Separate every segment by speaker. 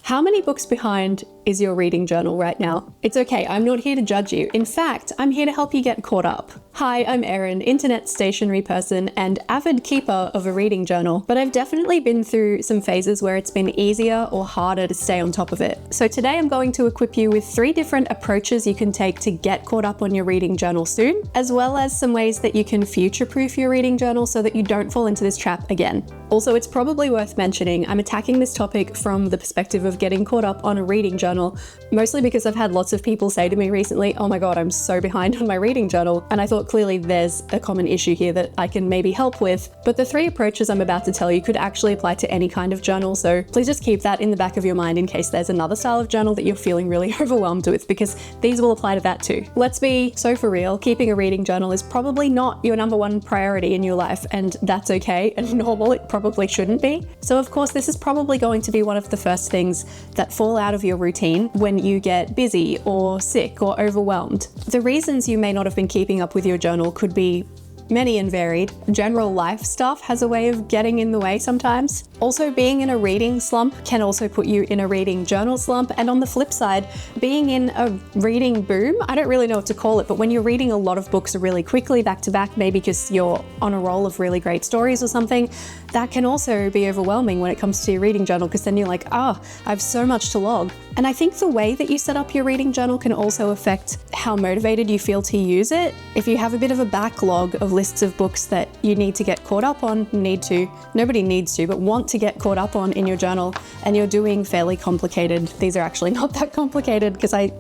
Speaker 1: How many books behind is your reading journal right now? It's okay, I'm not here to judge you. In fact, I'm here to help you get caught up. Hi, I'm Erin, internet stationery person and avid keeper of a reading journal, but I've definitely been through some phases where it's been easier or harder to stay on top of it. So today I'm going to equip you with 3 different approaches you can take to get caught up on your reading journal soon, as well as some ways that you can future-proof your reading journal so that you don't fall into this trap again. Also, it's probably worth mentioning I'm attacking this topic from the perspective of getting caught up on a reading journal, mostly because I've had lots of people say to me recently, oh my god, I'm so behind on my reading journal, and I thought clearly there's a common issue here that I can maybe help with. But the 3 approaches I'm about to tell you could actually apply to any kind of journal, so please just keep that in the back of your mind in case there's another style of journal that you're feeling really overwhelmed with, because these will apply to that too. Let's be so for real, keeping a reading journal is probably not your #1 priority in your life, and that's okay and normal. It probably shouldn't be. So of course this is probably going to be one of the first things that fall out of your routine when you get busy or sick or overwhelmed. The reasons you may not have been keeping up with your journal could be many and varied. General life stuff has a way of getting in the way sometimes. Also, being in a reading slump can also put you in a reading journal slump. And on the flip side, being in a reading boom, I don't really know what to call it, but when you're reading a lot of books really quickly back to back, maybe because you're on a roll of really great stories or something, that can also be overwhelming when it comes to your reading journal, because then you're like, I have so much to log. And I think the way that you set up your reading journal can also affect how motivated you feel to use it. If you have a bit of a backlog of lists of books that you need to get caught up on, nobody needs to, but want to get caught up on in your journal, and you're doing fairly complicated, these are actually not that complicated because I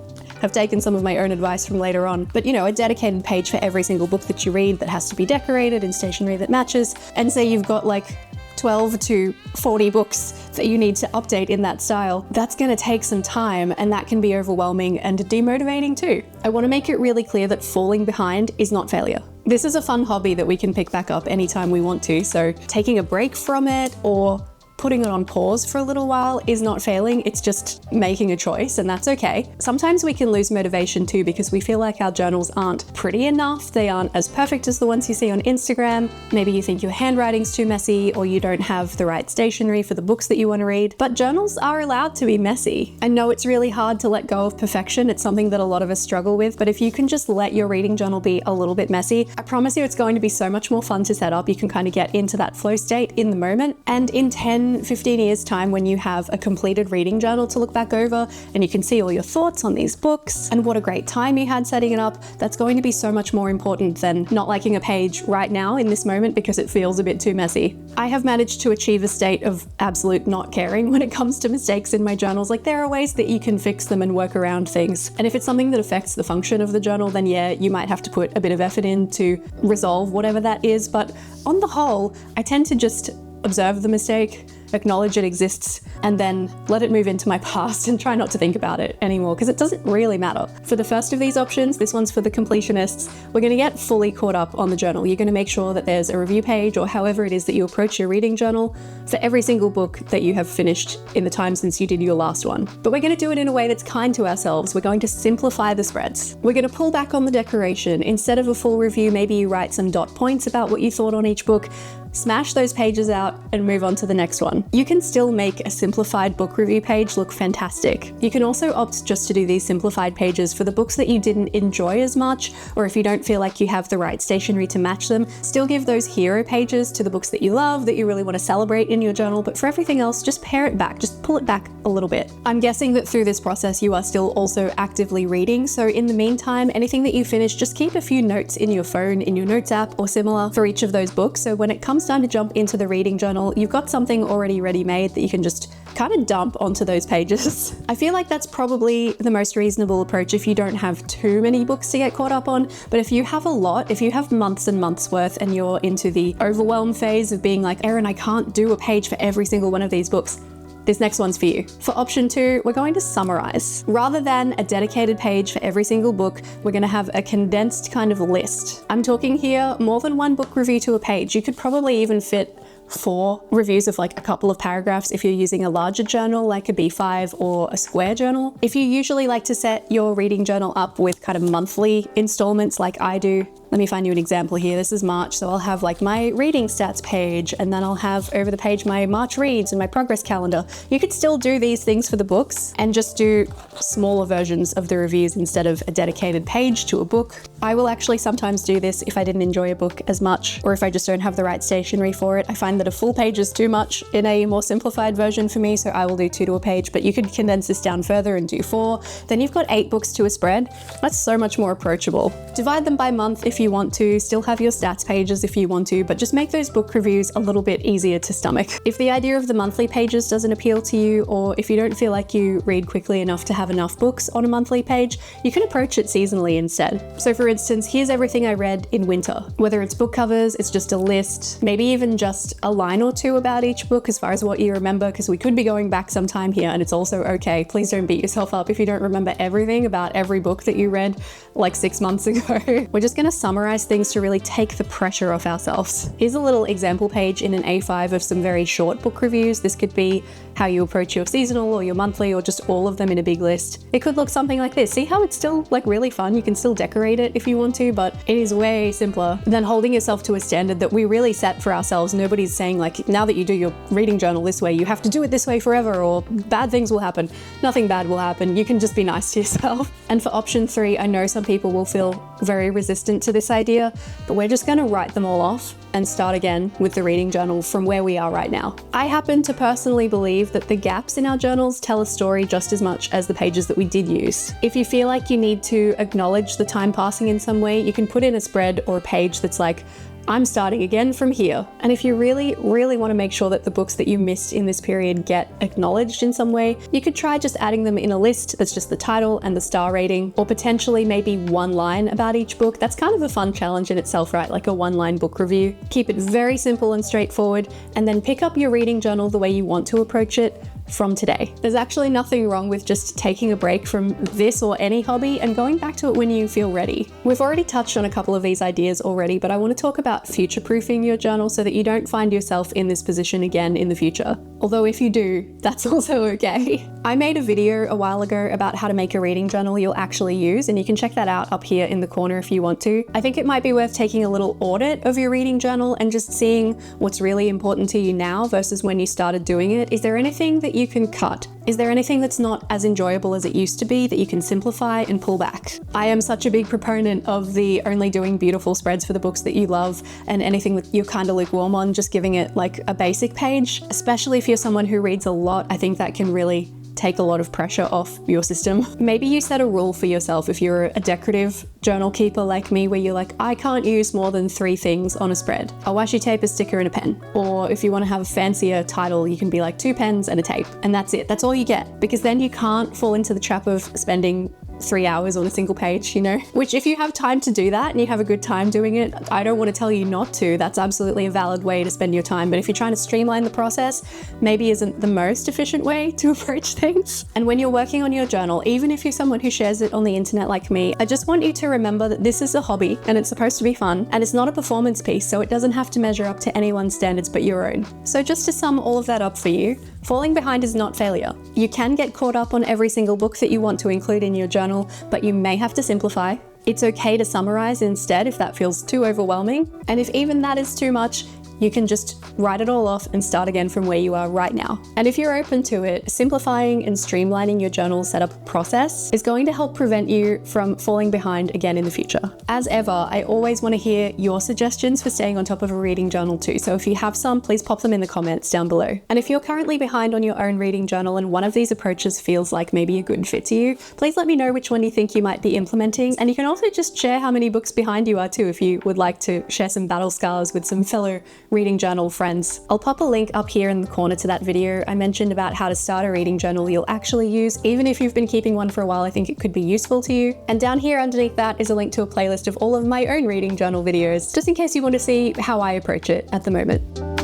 Speaker 1: have taken some of my own advice from later on, but a dedicated page for every single book that you read that has to be decorated in stationery that matches, and say you've got like 12 to 40 books that you need to update in that style, that's going to take some time, and that can be overwhelming and demotivating too. I want to make it really clear that falling behind is not failure. This is a fun hobby that we can pick back up anytime we want to, so taking a break from it or putting it on pause for a little while is not failing, it's just making a choice, and that's okay. Sometimes we can lose motivation too because we feel like our journals aren't pretty enough, they aren't as perfect as the ones you see on Instagram. Maybe you think your handwriting's too messy, or you don't have the right stationery for the books that you want to read. But journals are allowed to be messy. I know it's really hard to let go of perfection, it's something that a lot of us struggle with, but if you can just let your reading journal be a little bit messy, I promise you it's going to be so much more fun to set up. You can kind of get into that flow state in the moment, and in 10-15 years time, when you have a completed reading journal to look back over and you can see all your thoughts on these books and what a great time you had setting it up, that's going to be so much more important than not liking a page right now in this moment because it feels a bit too messy. I have managed to achieve a state of absolute not caring when it comes to mistakes in my journals. Like, there are ways that you can fix them and work around things, and if it's something that affects the function of the journal, then yeah, you might have to put a bit of effort in to resolve whatever that is. But on the whole, I tend to just observe the mistake, acknowledge it exists, and then let it move into my past and try not to think about it anymore, because it doesn't really matter. For the first of these options, this one's for the completionists, we're going to get fully caught up on the journal. You're going to make sure that there's a review page, or however it is that you approach your reading journal, for every single book that you have finished in the time since you did your last one. But we're going to do it in a way that's kind to ourselves. We're going to simplify the spreads. We're going to pull back on the decoration. Instead of a full review, maybe you write some dot points about what you thought on each book, smash those pages out and move on to the next one. You can still make a simplified book review page look fantastic. You can also opt just to do these simplified pages for the books that you didn't enjoy as much, or if you don't feel like you have the right stationery to match them, still give those hero pages to the books that you love, that you really want to celebrate in your journal, but for everything else, just pare it back, just pull it back a little bit. I'm guessing that through this process you are still also actively reading, so in the meantime, anything that you finish, just keep a few notes in your phone, in your notes app or similar for each of those books, so when it comes time to jump into the reading journal, you've got something already ready-made that you can just kind of dump onto those pages. I feel like that's probably the most reasonable approach if you don't have too many books to get caught up on, but if you have a lot, if you have months and months worth and you're into the overwhelm phase of being like, Erin, I can't do a page for every single one of these books, this next one's for you. For option 2, we're going to summarize. Rather than a dedicated page for every single book, we're going to have a condensed kind of list. I'm talking here more than 1 book review to a page. You could probably even fit 4 reviews of like a couple of paragraphs if you're using a larger journal like a B5 or a square journal. If you usually like to set your reading journal up with kind of monthly installments like I do, Let me find you an example here. This is March, so I'll have like my reading stats page, and then I'll have over the page my March reads and my progress calendar. You could still do these things for the books and just do smaller versions of the reviews instead of a dedicated page to a book. I will actually sometimes do this if I didn't enjoy a book as much, or if I just don't have the right stationery for it. I find that a full page is too much in a more simplified version for me, so I will do 2 to a page, but you could condense this down further and do 4. Then you've got 8 books to a spread. That's so much more approachable. Divide them by month if you want to, still have your stats pages if you want to, but just make those book reviews a little bit easier to stomach. If the idea of the monthly pages doesn't appeal to you, or if you don't feel like you read quickly enough to have enough books on a monthly page, you can approach it seasonally instead. So for instance, here's everything I read in winter. Whether it's book covers, it's just a list, maybe even just a line or 2 about each book as far as what you remember, because we could be going back some time here and it's also okay. Please don't beat yourself up if you don't remember everything about every book that you read like 6 months ago. We're just gonna summarize things to really take the pressure off ourselves. Here's a little example page in an A5 of some very short book reviews. This could be how you approach your seasonal or your monthly, or just all of them in a big list. It could look something like this. See how it's still like really fun? You can still decorate it if you want to, but it is way simpler than holding yourself to a standard that we really set for ourselves. Nobody's saying like, now that you do your reading journal this way, you have to do it this way forever, or bad things will happen. Nothing bad will happen. You can just be nice to yourself. And for option 3, I know some people will feel very resistant to this idea, but we're just gonna write them all off and start again with the reading journal from where we are right now. I happen to personally believe that the gaps in our journals tell a story just as much as the pages that we did use. If you feel like you need to acknowledge the time passing in some way, you can put in a spread or a page that's like, I'm starting again from here. And if you really, really want to make sure that the books that you missed in this period get acknowledged in some way, you could try just adding them in a list that's just the title and the star rating, or potentially maybe 1 line about each book. That's kind of a fun challenge in itself, right? Like a 1-line book review. Keep it very simple and straightforward, and then pick up your reading journal the way you want to approach it from today. There's actually nothing wrong with just taking a break from this or any hobby and going back to it when you feel ready. We've already touched on a couple of these ideas already, but I want to talk about future-proofing your journal so that you don't find yourself in this position again in the future. Although if you do, that's also okay. I made a video a while ago about how to make a reading journal you'll actually use, and you can check that out up here in the corner if you want to. I think it might be worth taking a little audit of your reading journal and just seeing what's really important to you now versus when you started doing it. Is there anything that you can cut? Is there anything that's not as enjoyable as it used to be that you can simplify and pull back? I am such a big proponent of the only doing beautiful spreads for the books that you love, and anything that you're kind of lukewarm on, just giving it like a basic page. Especially if you're someone who reads a lot, I think that can really take a lot of pressure off your system. Maybe you set a rule for yourself if you're a decorative journal keeper like me, where you're like, I can't use more than 3 things on a spread: a washi tape, a sticker, and a pen. Or if you want to have a fancier title, you can be like 2 pens and a tape, and that's it. That's all you get, because then you can't fall into the trap of spending 3 hours on a single page, you know? Which, if you have time to do that and you have a good time doing it, I don't want to tell you not to. That's absolutely a valid way to spend your time. But if you're trying to streamline the process, maybe isn't the most efficient way to approach things. And when you're working on your journal, even if you're someone who shares it on the internet like me, I just want you to remember that this is a hobby and it's supposed to be fun, and it's not a performance piece, so it doesn't have to measure up to anyone's standards but your own. So just to sum all of that up for you, falling behind is not failure. You can get caught up on every single book that you want to include in your journal, but you may have to simplify. It's okay to summarize instead if that feels too overwhelming. And if even that is too much, you can just write it all off and start again from where you are right now. And if you're open to it, simplifying and streamlining your journal setup process is going to help prevent you from falling behind again in the future. As ever, I always want to hear your suggestions for staying on top of a reading journal too. So if you have some, please pop them in the comments down below. And if you're currently behind on your own reading journal and one of these approaches feels like maybe a good fit to you, please let me know which one you think you might be implementing. And you can also just share how many books behind you are too, if you would like to share some battle scars with some fellow reading journal friends. I'll pop a link up here in the corner to that video I mentioned about how to start a reading journal you'll actually use. Even if you've been keeping one for a while, I think it could be useful to you. And down here underneath that is a link to a playlist of all of my own reading journal videos, just in case you want to see how I approach it at the moment.